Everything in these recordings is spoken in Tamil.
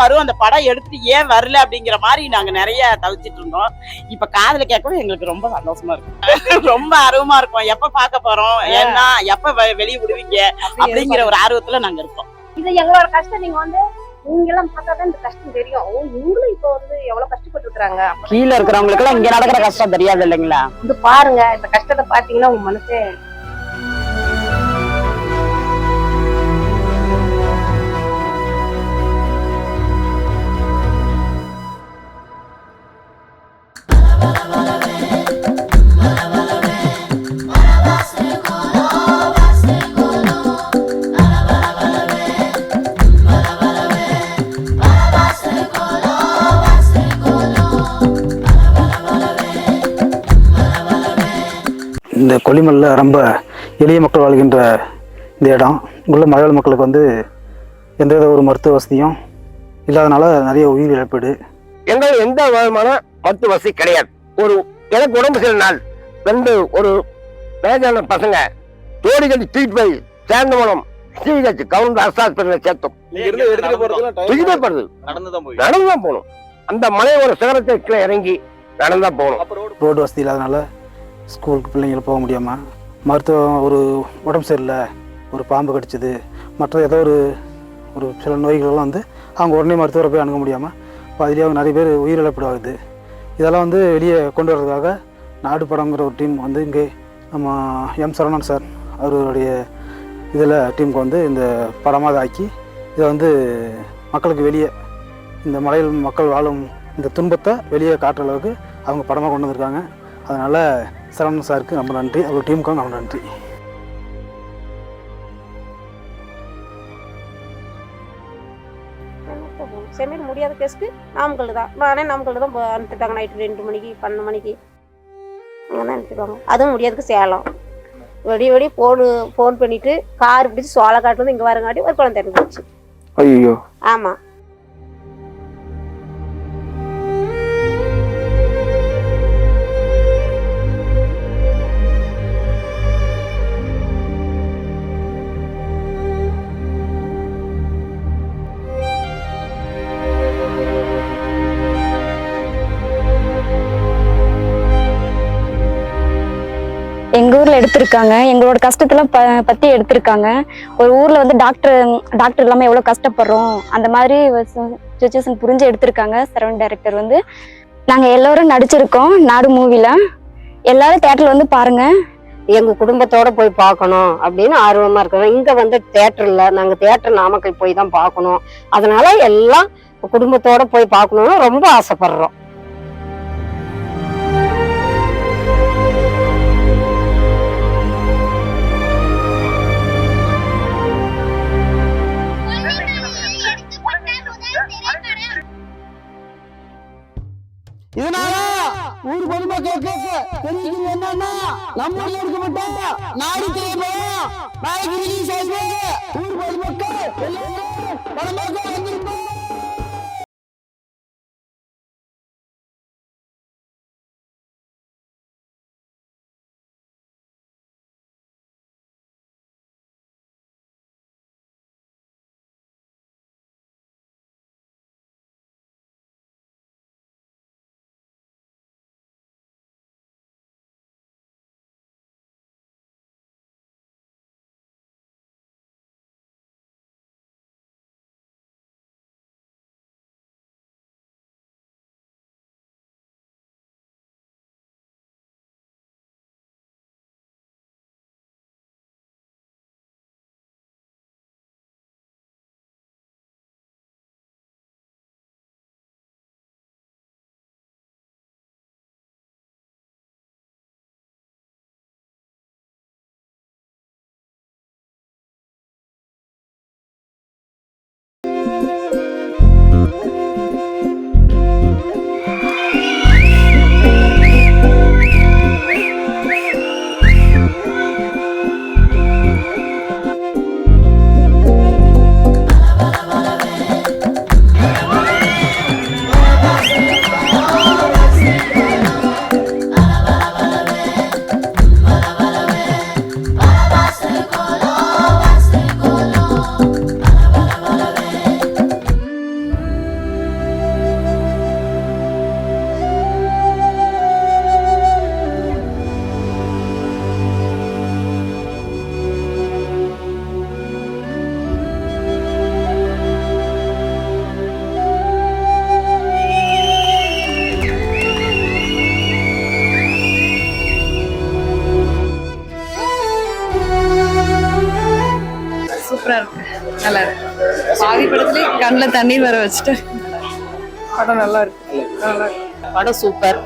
வரும், அந்த படம் எடுத்துட்டு ஏன் வரல அப்படிங்கிற மாதிரி நாங்க நிறைய தவிச்சிட்டு இருந்தோம். இப்ப காதுல கேட்கவும் எங்களுக்கு ரொம்ப சந்தோஷமா இருக்கும். ரொம்ப ஆர்வமா இருக்கும். எப்ப பார்க்க போறோம், ஏன்னா எப்ப வெளியே விடுவீங்க அப்படிங்கிற ஒரு ஆர்வத்துல நாங்க இருக்கோம். இது எங்களோட கஷ்டம் நீங்க வந்து நீங்க எல்லாம் பார்த்தாதான் இந்த கஷ்டம் தெரியும். இவங்களும் இப்ப வந்து எவ்வளவு கஷ்டப்பட்டு இருக்காங்க. கீழே இருக்கிறவங்களுக்கு எல்லாம் இங்க நடக்கிற கஷ்டம் தெரியாது இல்லைங்களா? வந்து பாருங்க, இந்த கஷ்டத்தை பாத்தீங்கன்னா உங்க மனசே இந்த கொல்லிமலையில் ரொம்ப எளிய மக்கள் வாழ்கின்ற இந்த இடம் உள்ள மலையாள மக்களுக்கு வந்து எந்தவித ஒரு மருத்துவ வசதியும் இல்லாதனால நிறைய உயிர் இழப்பீடு. எங்களுக்கு எந்த விதமான மருத்துவ வசதி கிடையாது. எனக்கு உடம்பு சில நாள் ஒரு மேஜான பசங்க ஜோடி கட்டி தூக்கிட்டு போய் சேந்தமலம் ஸ்ரீகட்சி கவுண்டர் அரசாஸ்பத்திரியில சேர்த்தோம். நடந்துதான் போகணும். அந்த மலையோட சிகரத்தை கீழே இறங்கி நடந்துதான் போகணும். ரோடு வசதி இல்லாதனால ஸ்கூலுக்கு பிள்ளைங்களை போக முடியாமல், மருத்துவம் ஒரு உடம்பு சரியில்லை, ஒரு பாம்பு கடிச்சது, மற்ற ஏதோ ஒரு சில நோய்களெல்லாம் வந்து அவங்க உடனே மருத்துவரை போய் அணுக முடியாமல் பாதிலேயே அவங்க நிறைய பேர் உயிரிழப்பீடு ஆகுது. இதெல்லாம் வந்து வெளியே கொண்டு வர்றதுக்காக நாடு படங்கிற ஒரு டீம் வந்து இங்கே நம்ம எம் சரவணன் சார் அவருடைய இதில் டீமுக்கு வந்து இந்த படமாக ஆக்கி இதை வந்து மக்களுக்கு வெளியே இந்த மலையில் மக்கள் வாழும் இந்த துன்பத்தை வெளியே காட்டுற அளவுக்கு அவங்க படமாக கொண்டு வந்திருக்காங்க. அதனால் சரவணன் சாருக்கு ரொம்ப நன்றி, அவர் டீமுக்கும் ரொம்ப நன்றி. சென்னையில் முடியாத கேஸ்க்கு நாமக்கல் தான். நானே நாமக்கல் தான் அனுப்பிட்டாங்க. நைட்டு 2 மணிக்கு 12 மணிக்கு அங்கே தான் அனுப்பிடுவாங்க. அதுவும் முடியாதுக்கு சேலம் வெடி ஃபோன் பண்ணிட்டு கார் பிடிச்சி சோளக்காட்டுலேருந்து இங்கே வரங்காட்டி ஒரு குழந்தை இறந்து போச்சு. ஐயோ ஆமாம். எங்க ஊர்ல எடுத்திருக்காங்க. எங்களோட கஷ்டத்தெல்லாம் பத்தி எடுத்திருக்காங்க. ஒரு ஊர்ல வந்து டாக்டர் இல்லாம எவ்வளவு கஷ்டப்படுறோம் அந்த மாதிரி சுச்சுவேஷன் புரிஞ்சு எடுத்திருக்காங்க. சரவணன் டைரக்டர் வந்து நாங்க எல்லாரும் நடிச்சிருக்கோம் நாடு மூவில. எல்லாரும் தியேட்டர்ல வந்து பாருங்க. எங்க குடும்பத்தோட போய் பார்க்கணும் அப்படின்னு ஆர்வமா இருக்கிறோம். இங்க வந்து தியேட்டர் இல்ல, நாங்க தியேட்டர் நாமக்கல் போய் தான் பார்க்கணும். அதனால எல்லாம் குடும்பத்தோட போய் பார்க்கணும்னு ரொம்ப ஆசைப்படுறோம். இதனால ஊர் பொதுமக்களுக்கு தெரிவிக்கிறது என்னன்னா, நம்ம எடுக்கப்பட்ட நாடு திரைப்படம் நாளைக்கு ரிலீஸ் ஆகுது. ஊர் பொதுமக்கள் எல்லாரும் படமாக வந்திருப்போம். நல்லா இருக்கு. பாதி படத்துல கண்ணில் தண்ணீர் வர வச்சுட்டு படம் நல்லா இருக்கு. நல்லா இருக்கு. படம் சூப்பர்.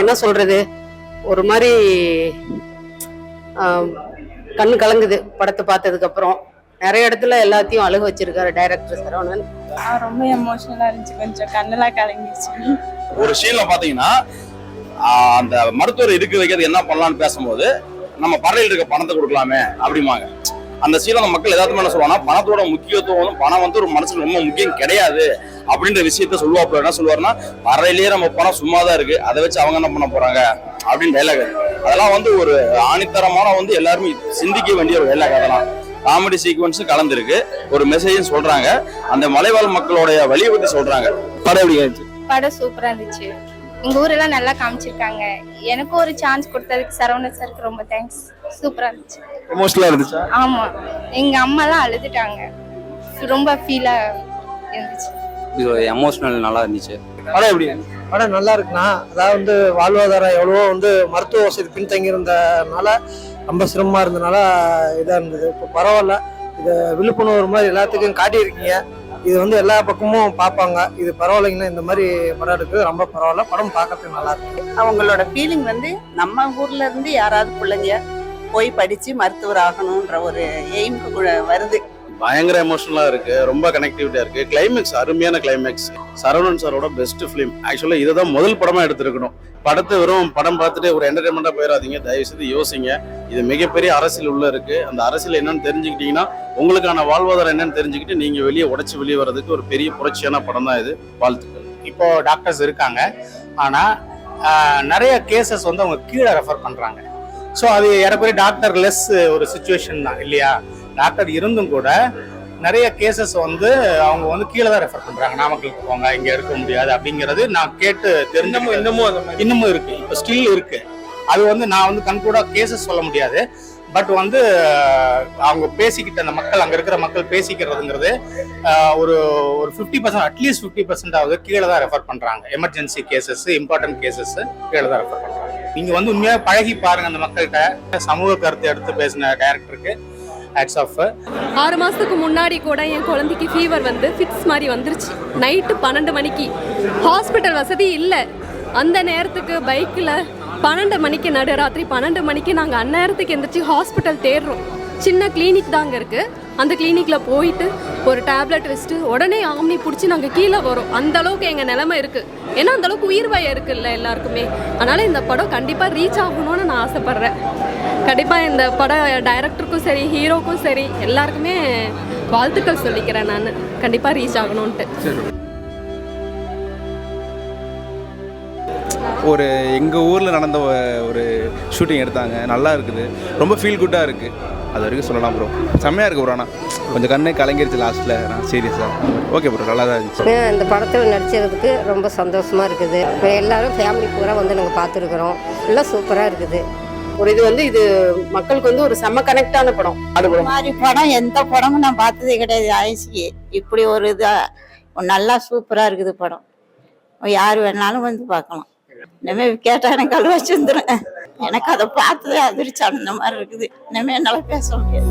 என்ன சொல்றது, ஒரு மாதிரி கண்ணு கலங்குது படத்தை பார்த்ததுக்கு அப்புறம். நிறைய இடத்துல எல்லாத்தையும் அழுக வச்சிருக்காரு டைரக்டர் சரவணன். ரொம்ப எமோஷனலா இருந்துச்சு, கொஞ்சம் கண்ணெல்லாம் கலங்கிடுச்சு. ஒரு சீன்ல பாத்தீங்கன்னா அந்த மருத்துவர் இருக்கு வைக்கிறது என்ன பண்ணலாம்னு பேசும்போது நம்ம பறையில் இருக்க பணத்தை கொடுக்கலாமே அப்படிமாங்க. அந்த சீல அந்த மக்கள் ஏதாவது என்ன சொல்லுவாங்கன்னா பணத்தோட முக்கியத்துவம், பணம் வந்து ஒரு மனசுக்கு ரொம்ப முக்கியம் கிடையாது அப்படின்ற விஷயத்த சொல்லுவாப்புல. என்ன சொல்லுவாருன்னா, பறையிலேயே நம்ம பணம் சும்மாதான் இருக்கு, அதை வச்சு அவங்க என்ன பண்ண போறாங்க அப்படின்னு டைலாக். அதெல்லாம் வந்து ஒரு ஆணித்தரமான வந்து எல்லாருமே சிந்திக்க வேண்டிய ஒரு டைலாக். அதெல்லாம் காமெடி சீக்வன்ஸும் கலந்துருக்கு, ஒரு மெசேஜும் சொல்றாங்க, அந்த மலைவாழ் மக்களுடைய வழியை பத்தி சொல்றாங்க. படம் எப்படி இருந்துச்சு? படம் சூப்பரா இருந்துச்சு. எங்க ஊரெல்லாம் நல்லா காமிச்சிருக்காங்க. எனக்கு ஒரு சான்ஸ் கொடுத்ததுக்கு சரவணன் சாருக்கு ரொம்ப தேங்க்ஸ். சூப்பரா இருந்துச்சு. எமோஷனலா இருந்துச்சா? ஆமா, எங்க அம்மா எல்லாம் அழுதுட்டாங்க. ரொம்ப ஃபீலா இருந்துச்சு. எமோஷனல் நல்லா இருந்துச்சு. படம் எப்படி? படம் நல்லா இருக்குண்ணா. அதாவது வந்து வாழ்வாதாரம் எவ்வளவோ வந்து மருத்துவ வசதி பின்தங்கி இருந்தனால ரொம்ப சிரமமா இருந்தனால இதாக இருந்தது. இப்போ பரவாயில்ல, இதை விழிப்புணர்வு மாதிரி எல்லாத்துக்கும் காட்டியிருக்கீங்க. இது வந்து எல்லா பக்கமும் பார்ப்பாங்க. இது பரவாயில்லைங்கன்னா இந்த மாதிரி படம் எடுக்கிறது ரொம்ப பரவாயில்ல. படம் பார்க்கறதுக்கு நல்லா இருக்கு. அவங்களோட ஃபீலிங் வந்து நம்ம ஊர்ல இருந்து யாராவது பிள்ளைங்க போய் படிச்சு மருத்துவர் ஆகணும்ன்ற ஒரு எய்முக்கு வருது. பயங்கர எமோஷனலா இருக்கு, ரொம்ப கனெக்டிவிட்டியா இருக்கு. கிளைமேக்ஸ் அருமையான கிளைமேக்ஸ். சரவணன் சாரோட பெஸ்ட் ஃபிலிம். ஆக்சுவலா இதை தான் முதல் படமா எடுத்திருக்கணும். படத்தை வெறும் படம் பார்த்துட்டு ஒரு என்டர்டைன்மெண்டா போயிடாதீங்க, தயவு செய்து யோசிங்க. இது மிகப்பெரிய அரசியல் உள்ள இருக்கு. அந்த அரசியல் என்னன்னு தெரிஞ்சுக்கிட்டீங்கன்னா உங்களுக்கான வாழ்வாதாரம் என்னன்னு தெரிஞ்சுக்கிட்டு நீங்க வெளியே வர்றதுக்கு ஒரு பெரிய புரட்சியான படம் தான் இது. வாழ்த்துக்கள். இப்போ டாக்டர்ஸ் இருக்காங்க, ஆனா நிறைய கேசஸ் வந்து அவங்க கீழே ரெஃபர் பண்றாங்க. ஸோ அது ஏறக்குறைய டாக்டர் லெஸ் ஒரு சுச்சுவேஷன் தான் இல்லையா? டாக்டர் இருந்தும் கூட நிறைய கேசஸ் வந்து அவங்க வந்து கீழே தான் ரெஃபர் பண்றாங்க. நாமக்கலுக்கு போங்க, இங்க எடுக்க முடியாது அப்படிங்கிறது நான் கேட்டு தெரிஞ்சமும் இன்னமும் இருக்கு. இப்போ ஸ்டில் இருக்கு. அது வந்து நான் வந்து கண்கூட கேசஸ் சொல்ல முடியாது. பட் வந்து அவங்க பேசிக்கிட்ட அந்த மக்கள், அங்க இருக்கிற மக்கள் பேசிக்கிறதுங்கிறது ஒரு 50%, அட்லீஸ்ட் 50% கீழே தான் ரெஃபர் பண்றாங்க. எமர்ஜென்சி கேசஸ், இம்பார்ட்டன்ட் கேசஸ் கீழே தான் ரெஃபர் பண்றாங்க. நீங்க வந்து உண்மையாக பழகி பாருங்க அந்த மக்கள்கிட்ட. சமூக கருத்தை எடுத்து பேசின டைரக்டருக்கு ஹேட்ஸ் ஆஃப். 6 மாசத்துக்கு முன்னாடி கூட என் குழந்தைக்கு ஃபீவர் வந்து ஃபிட்ஸ் மாதிரி வந்துருச்சு. நைட்டு 12 மணிக்கு ஹாஸ்பிட்டல் வசதி இல்லை. அந்த நேரத்துக்கு பைக்கில் 12 மணிக்கு நடுராத்திரி 12 மணிக்கு நாங்கள் அந்நேரத்துக்கு எந்திரிச்சு ஹாஸ்பிட்டல் தேடுறோம். சின்ன கிளினிக் தாங்க இருக்குது. அந்த கிளினிக்கில் போயிட்டு ஒரு டேப்லெட் வச்சுட்டு உடனே ஆம்னி பிடிச்சி நாங்கள் கீழே வரோம். அந்த அளவுக்கு எங்கள் நிலைமை இருக்குது. ஏன்னா அந்த அளவுக்கு உயிர் பயம் இருக்குல்ல எல்லாருக்குமே. அதனால் இந்த படம் கண்டிப்பாக ரீச் ஆகணும்னு நான் ஆசைப்பட்றேன். கண்டிப்பாக இந்த படம் டைரக்டருக்கும் சரி, ஹீரோக்கும் சரி, எல்லாருக்குமே வாழ்த்துக்கள் சொல்லிக்கிறேன் நான். கண்டிப்பாக ரீச் ஆகணும்ன்ட்டு. ஒரு எங்கள் ஊரில் நடந்த ஒரு ஷூட்டிங் எடுத்தாங்க, நல்லா இருக்குது, ரொம்ப ஃபீல் குட்டாக இருக்குது. அது வரைக்கும் சொல்லலாம் ப்ரோ. செம்மையாக இருக்குது ப்ரோ. ஆனால் கொஞ்சம் கண்ணே கலங்கிருச்சு லாஸ்ட்டில். நான் சீரியஸாக ஓகே ப்ரோ, நல்லா தான் இருந்துச்சு. இந்த படத்தில் நடிச்சதுக்கு ரொம்ப சந்தோஷமாக இருக்குது. இப்போ எல்லோரும் ஃபேமிலி பூரா வந்து நாங்கள் பார்த்துருக்குறோம். எல்லாம் சூப்பராக இருக்குது. ஒரு இது வந்து இது மக்களுக்கு வந்து ஒரு செம்ம கனெக்டான படம். அது மாதிரி படம் எந்த படமும் நான் பார்த்ததே கிடையாது ஆயிடுச்சு. இப்படி ஒரு இதா நல்லா சூப்பரா இருக்குது படம். யார் வேணாலும் வந்து பார்க்கலாம். இனிமே கேட்டா எனக்கு அழுவ வச்சிருந்துருங்க. எனக்கு அதை பார்த்ததே அதிர்ச்சி அந்த மாதிரி இருக்குது. இனிமே என்னால பேச முடியாது.